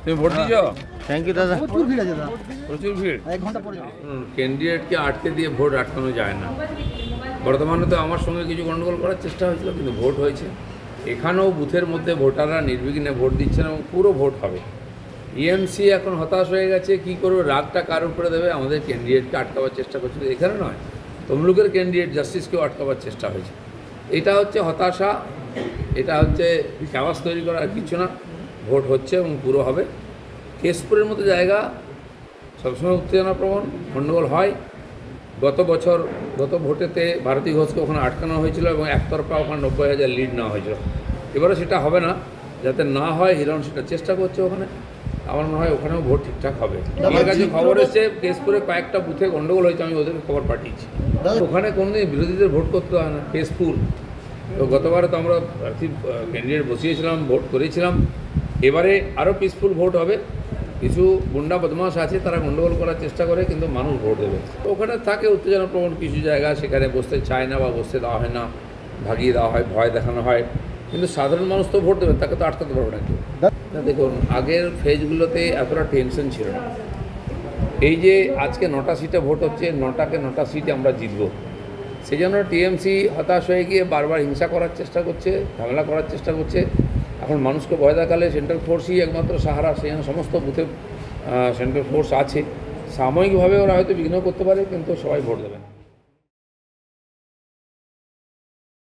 তুমি ভোট দিয়েছ? Thank you দাদা। প্রচুর ভিড় আছে দাদা, প্রচুর ভিড়। 1 ঘন্টা পরে যাও। ক্যান্ডিডেটকে আটকে দিয়ে ভোট আটকানো যায় না। বর্তমানে তো আমার সঙ্গে কিছু গণ্ডগোল করার চেষ্টা হয়েছিল, কিন্তু ভোট হয়েছে। এখানেও বুথের মধ্যে ভোটাররা নির্বিঘ্নে ভোট দিচ্ছেন এবং পুরো ভোট হবে। ইএমসি এখন হতাশ হয়ে গেছে, কী করবে, রাগটা কার উপরে দেবে, আমাদের ক্যান্ডিডেটকে আটকাবার চেষ্টা করছিল। এখানে নয়, তমলুকের ক্যান্ডিডেট জাস্টিসকেও আটকাবার চেষ্টা হয়েছে। এটা হচ্ছে হতাশা, এটা হচ্ছে ক্যাওয়াস তৈরি করা, আর কিছু না। ভোট হচ্ছে এবং পুরো হবে। কেশপুরের মতো জায়গা সবসময় উত্তেজনাপ্রবণ, গণ্ডগোল হয়। গত ভোটেতে ভারতী ঘোষকে ওখানে আটকানো হয়েছিল এবং একতরফা ওখানে 90,000 লিড নেওয়া হয়েছিল। এবারে সেটা হবে না, যাতে না হয় হিরণ সেটা চেষ্টা করছে ওখানে। আমার মনে হয় ওখানেও ভোট ঠিকঠাক হবে। আমার কাছে খবর এসছে কেশপুরে কয়েকটা বুথে গণ্ডগোল হয়েছে, আমি ওদেরকে খবর পাঠিয়েছি। ওখানে কোনোদিন বিরোধীদের ভোট করতে হয় না, কেশপুর। তো গতবারে তো আমরা প্রার্থী ক্যান্ডিডেট বসিয়েছিলাম, ভোট করেছিলাম। এবারে আরও পিসফুল ভোট হবে। কিছু গুন্ডা বদমাশ আছে, তারা গণ্ডগোল করার চেষ্টা করে, কিন্তু মানুষ ভোট দেবে। তো ওখানে থাকে উত্তেজনাপ্রবণ কিছু জায়গা, সেখানে বসতে চায় না বা বসতে দেওয়া হয় না, ভাগিয়ে দেওয়া হয়, ভয় দেখানো হয়। কিন্তু সাধারণ মানুষ তো ভোট দেবেন, তাকে তো আটকাতে পারবে না কেউ। দেখুন, আগের ফেজগুলোতে এতটা টেনশন ছিল না। এই যে আজকে 9টা সিটে ভোট হচ্ছে, 9টা সিটে আমরা জিতব, সেই জন্য টিএমসি হতাশ হয়ে গিয়ে বারবার হিংসা করার চেষ্টা করছে, ঝামেলা করার চেষ্টা করছে। এখন মানুষকে ভয় দেখালে সেন্ট্রাল ফোর্সই একমাত্র সাহারা, সেই জন্য সমস্ত বুথে সেন্ট্রাল ফোর্স আছে। সাময়িকভাবে ওরা হয়তো বিঘ্ন করতে পারে, কিন্তু সবাই ভোট দেবেন।